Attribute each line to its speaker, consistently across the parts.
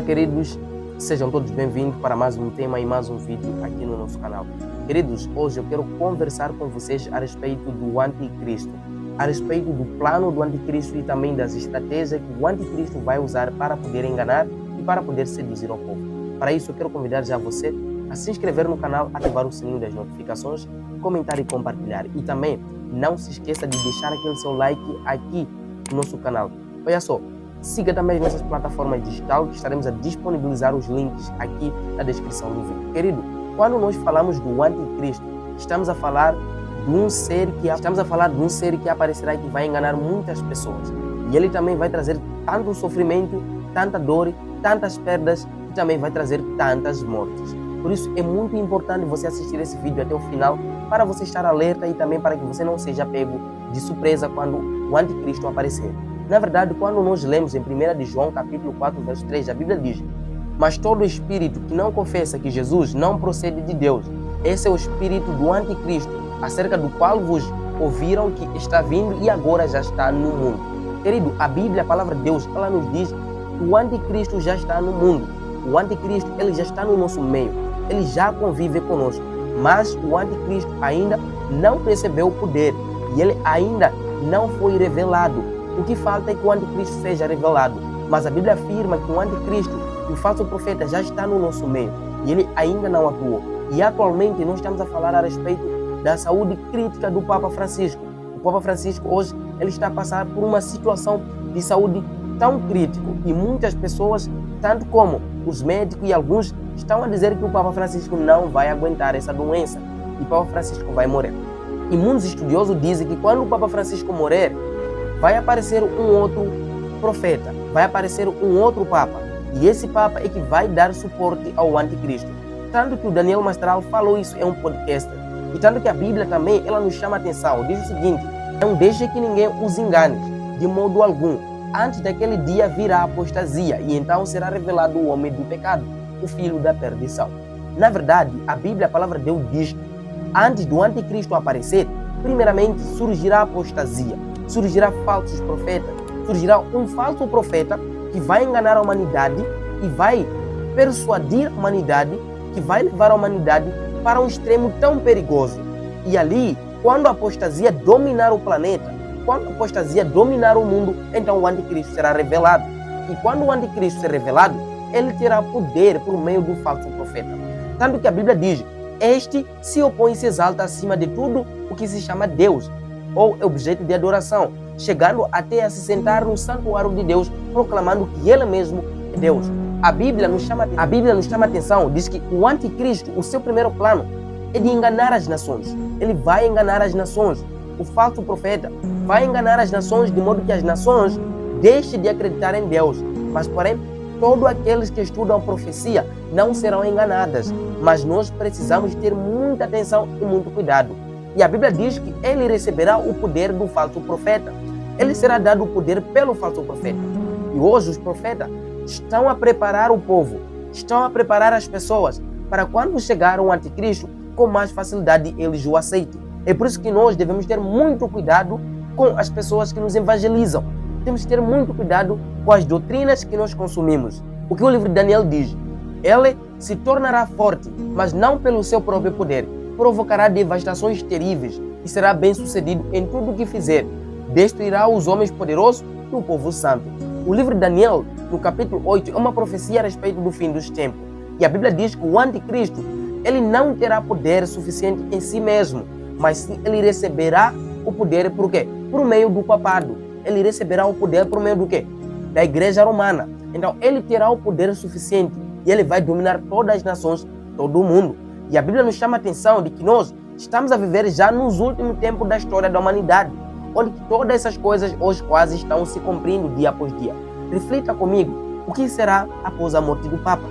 Speaker 1: queridos, sejam todos bem-vindos para mais um tema e mais um vídeo aqui no nosso canal. Queridos, hoje eu quero conversar com vocês a respeito do anticristo, a respeito do plano do anticristo e também das estratégias que o anticristo vai usar para poder enganar e para poder seduzir o povo. Para isso eu quero convidar já você a se inscrever no canal, ativar o sininho das notificações, comentar e compartilhar. E também não se esqueça de deixar aquele seu like aqui no nosso canal. Olha só, siga também as nossas plataformas digitais que estaremos a disponibilizar os links aqui na descrição do vídeo. Querido, quando nós falamos do anticristo, estamos a falar de um ser que aparecerá e que vai enganar muitas pessoas. E ele também vai trazer tanto sofrimento, tanta dor, tantas perdas e também vai trazer tantas mortes. Por isso é muito importante você assistir esse vídeo até o final para você estar alerta e também para que você não seja pego de surpresa quando o anticristo aparecer. Na verdade, quando nós lemos em 1 de João, capítulo 4, verso 3, a Bíblia diz: mas todo espírito que não confessa que Jesus não procede de Deus, esse é o espírito do anticristo, acerca do qual vos ouviram que está vindo e agora já está no mundo. Querido, a Bíblia, a palavra de Deus, ela nos diz que o anticristo já está no mundo. O anticristo, ele já está no nosso meio, ele já convive conosco, mas o anticristo ainda não recebeu o poder e ele ainda não foi revelado. O que falta é que o anticristo seja revelado, mas a Bíblia afirma que o anticristo e o falso profeta já está no nosso meio e ele ainda não atuou. E atualmente nós estamos a falar a respeito da saúde crítica do Papa Francisco. O Papa Francisco hoje ele está a passar por uma situação de saúde tão crítica e muitas pessoas, tanto como os médicos e alguns, estão a dizer que o Papa Francisco não vai aguentar essa doença e o Papa Francisco vai morrer. E muitos estudiosos dizem que quando o Papa Francisco morrer, vai aparecer um outro profeta, vai aparecer um outro Papa. E esse Papa é que vai dar suporte ao anticristo. Tanto que o Daniel Mastral falou isso em um podcast. E tanto que a Bíblia também, ela nos chama a atenção. Diz o seguinte: não deixe que ninguém os engane, de modo algum. Antes daquele dia virá a apostasia, e então será revelado o homem do pecado, o filho da perdição. Na verdade, a Bíblia, a palavra de Deus diz, antes do anticristo aparecer, primeiramente surgirá a apostasia. Surgirá falsos profetas, surgirá um falso profeta que vai enganar a humanidade e vai persuadir a humanidade, que vai levar a humanidade para um extremo tão perigoso. E ali, quando a apostasia dominar o planeta, quando a apostasia dominar o mundo, então o anticristo será revelado. E quando o anticristo ser revelado, ele terá poder por meio do falso profeta. Tanto que a Bíblia diz: este se opõe e se exalta acima de tudo o que se chama Deus, ou objeto de adoração, chegando até a se sentar no santuário de Deus, proclamando que Ele mesmo é Deus. A Bíblia nos chama a atenção, diz que o anticristo, o seu primeiro plano é de enganar as nações. Ele vai enganar as nações. O falso profeta vai enganar as nações de modo que as nações deixem de acreditar em Deus. Mas, porém, todos aqueles que estudam profecia não serão enganadas. Mas nós precisamos ter muita atenção e muito cuidado. E a Bíblia diz que ele receberá o poder do falso profeta. Ele será dado o poder pelo falso profeta. E hoje os profetas estão a preparar o povo, estão a preparar as pessoas para quando chegar o anticristo, com mais facilidade eles o aceitem. É por isso que nós devemos ter muito cuidado com as pessoas que nos evangelizam. Temos que ter muito cuidado com as doutrinas que nós consumimos. O que o livro de Daniel diz: ele se tornará forte, mas não pelo seu próprio poder. Provocará devastações terríveis e será bem sucedido em tudo o que fizer. Destruirá os homens poderosos e o povo santo. O livro de Daniel, no capítulo 8, é uma profecia a respeito do fim dos tempos. E a Bíblia diz que o anticristo, ele não terá poder suficiente em si mesmo, mas sim ele receberá o poder por quê? Por meio do papado. Ele receberá o poder por meio do quê? Da igreja romana. Então ele terá o poder suficiente e ele vai dominar todas as nações, todo o mundo. E a Bíblia nos chama a atenção de que nós estamos a viver já nos últimos tempos da história da humanidade, onde todas essas coisas hoje quase estão se cumprindo dia após dia. Reflita comigo, o que será após a morte do Papa?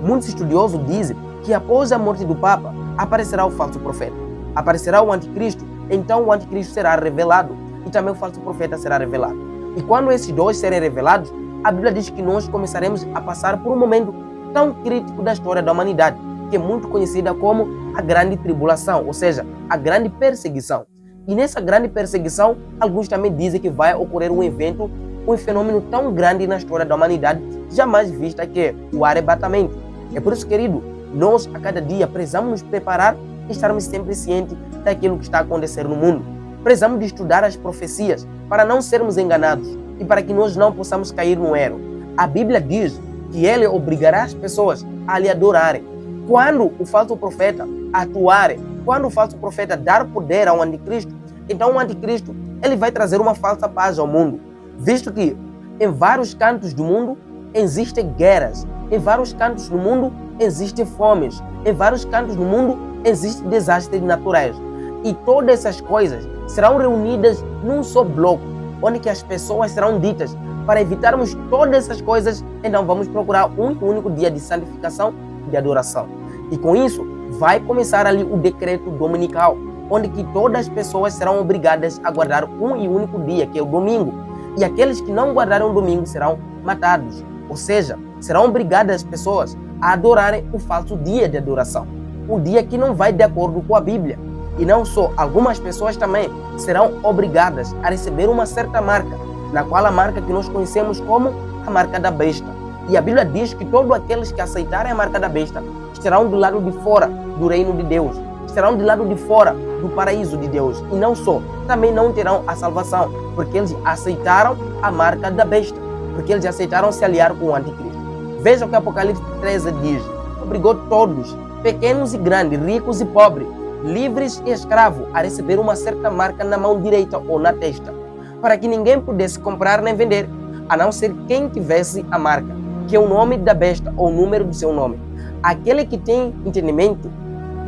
Speaker 1: Muitos estudiosos dizem que após a morte do Papa aparecerá o falso profeta, aparecerá o anticristo, então o anticristo será revelado e também o falso profeta será revelado. E quando esses dois serem revelados, a Bíblia diz que nós começaremos a passar por um momento tão crítico da história da humanidade, que é muito conhecida como a grande tribulação, ou seja, a grande perseguição. E nessa grande perseguição, alguns também dizem que vai ocorrer um evento, um fenômeno tão grande na história da humanidade, jamais vista, que é o arrebatamento. É por isso, querido, nós a cada dia precisamos nos preparar e estarmos sempre cientes daquilo que está a acontecer no mundo. Precisamos de estudar as profecias para não sermos enganados e para que nós não possamos cair no erro. A Bíblia diz que ele obrigará as pessoas a lhe adorarem. Quando o falso profeta atuar, quando o falso profeta dar poder ao anticristo, então o anticristo ele vai trazer uma falsa paz ao mundo, visto que em vários cantos do mundo existem guerras, em vários cantos do mundo existem fomes, em vários cantos do mundo existem desastres naturais. E todas essas coisas serão reunidas num só bloco, onde que as pessoas serão ditas: para evitarmos todas essas coisas, então vamos procurar um único dia de santificação e de adoração. E com isso, vai começar ali o decreto dominical, onde que todas as pessoas serão obrigadas a guardar um e único dia, que é o domingo. E aqueles que não guardarem o domingo serão matados. Ou seja, serão obrigadas as pessoas a adorarem o falso dia de adoração. Um dia que não vai de acordo com a Bíblia. E não só, algumas pessoas também serão obrigadas a receber uma certa marca, na qual a marca que nós conhecemos como a marca da besta. E a Bíblia diz que todos aqueles que aceitarem a marca da besta estarão do lado de fora do reino de Deus, estarão do lado de fora do paraíso de Deus. E não só, também não terão a salvação, porque eles aceitaram a marca da besta, porque eles aceitaram se aliar com o anticristo. Veja o que Apocalipse 13 diz: obrigou todos, pequenos e grandes, ricos e pobres, livres e escravos, a receber uma certa marca na mão direita ou na testa, para que ninguém pudesse comprar nem vender, a não ser quem tivesse a marca, que é o nome da besta ou o número do seu nome. Aquele que tem entendimento,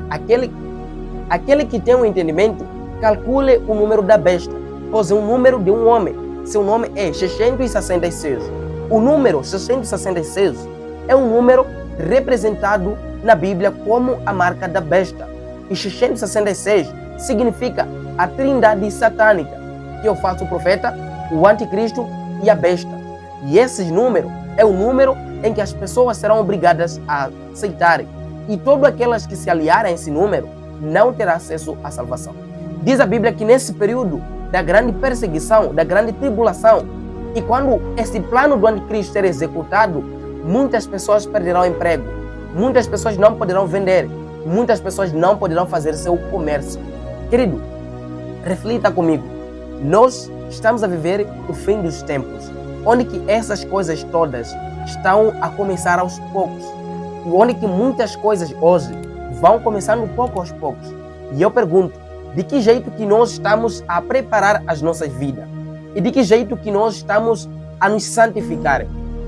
Speaker 1: aquele que tem um entendimento, calcule o número da besta, pois é o número de um homem. Seu nome é 666. O número 666 é um número representado na Bíblia como a marca da besta. E 666 significa a trindade satânica, que é o falso profeta, o anticristo e a besta. E esse número é o número em que as pessoas serão obrigadas a aceitarem. E todas aquelas que se aliarem a esse número não terão acesso à salvação. Diz a Bíblia que nesse período da grande perseguição, da grande tribulação, e quando esse plano do anticristo ser executado, muitas pessoas perderão emprego, muitas pessoas não poderão vender, muitas pessoas não poderão fazer seu comércio. Querido, reflita comigo. Nós estamos a viver o fim dos tempos, onde que essas coisas todas estão a começar aos poucos, e onde que muitas coisas hoje vão começando pouco aos poucos. E eu pergunto, de que jeito que nós estamos a preparar as nossas vidas? E de que jeito que nós estamos a nos santificar?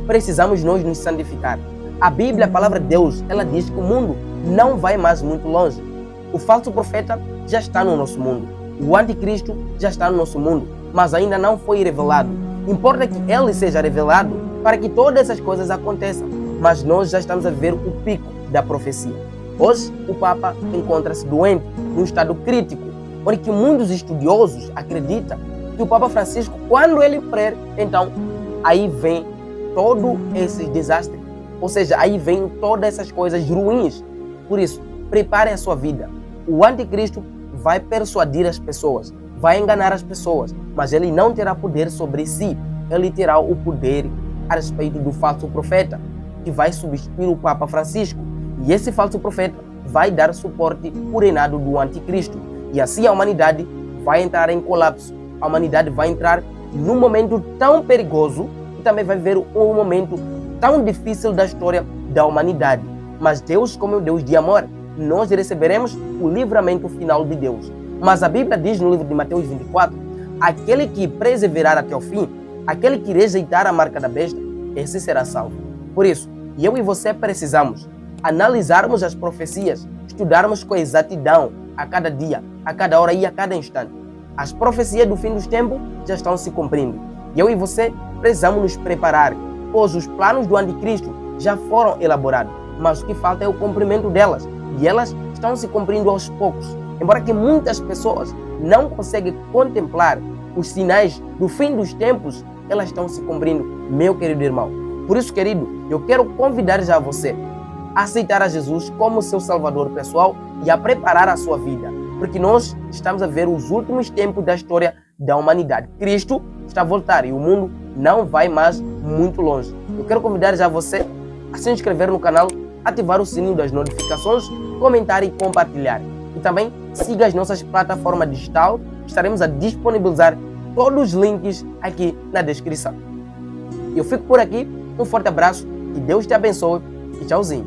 Speaker 1: Precisamos nós nos santificar. A Bíblia, a palavra de Deus, ela diz que o mundo não vai mais muito longe. O falso profeta já está no nosso mundo. O anticristo já está no nosso mundo, mas ainda não foi revelado. Importa que ele seja revelado para que todas essas coisas aconteçam. Mas nós já estamos a ver o pico da profecia. Hoje, o Papa encontra-se doente, num estado crítico, onde que muitos estudiosos acreditam que o Papa Francisco, quando ele morrer, então, aí vem todo esse desastre. Ou seja, aí vem todas essas coisas ruins. Por isso, prepare a sua vida. O anticristo vai persuadir as pessoas, vai enganar as pessoas, mas ele não terá poder sobre si. Ele terá o poder a respeito do falso profeta, que vai substituir o Papa Francisco. E esse falso profeta vai dar suporte ao reinado do anticristo. E assim a humanidade vai entrar em colapso. A humanidade vai entrar num momento tão perigoso e também vai viver um momento tão difícil da história da humanidade. Mas Deus, como é o Deus de amor, nós receberemos o livramento final de Deus. Mas a Bíblia diz no livro de Mateus 24, aquele que perseverar até o fim, aquele que rejeitar a marca da besta, esse será salvo. Por isso, eu e você precisamos analisarmos as profecias, estudarmos com exatidão a cada dia, a cada hora e a cada instante. As profecias do fim dos tempos já estão se cumprindo. Eu e você precisamos nos preparar, pois os planos do anticristo já foram elaborados, mas o que falta é o cumprimento delas, e elas estão se cumprindo aos poucos. Embora que muitas pessoas não conseguem contemplar os sinais do fim dos tempos, elas estão se cumprindo, meu querido irmão. Por isso, querido, eu quero convidar já você a aceitar a Jesus como seu Salvador pessoal e a preparar a sua vida, porque nós estamos a ver os últimos tempos da história da humanidade. Cristo está a voltar e o mundo não vai mais muito longe. Eu quero convidar já você a se inscrever no canal, ativar o sininho das notificações, comentar e compartilhar. E também siga as nossas plataformas digitais, estaremos a disponibilizar todos os links aqui na descrição. Eu fico por aqui, um forte abraço, que Deus te abençoe e tchauzinho.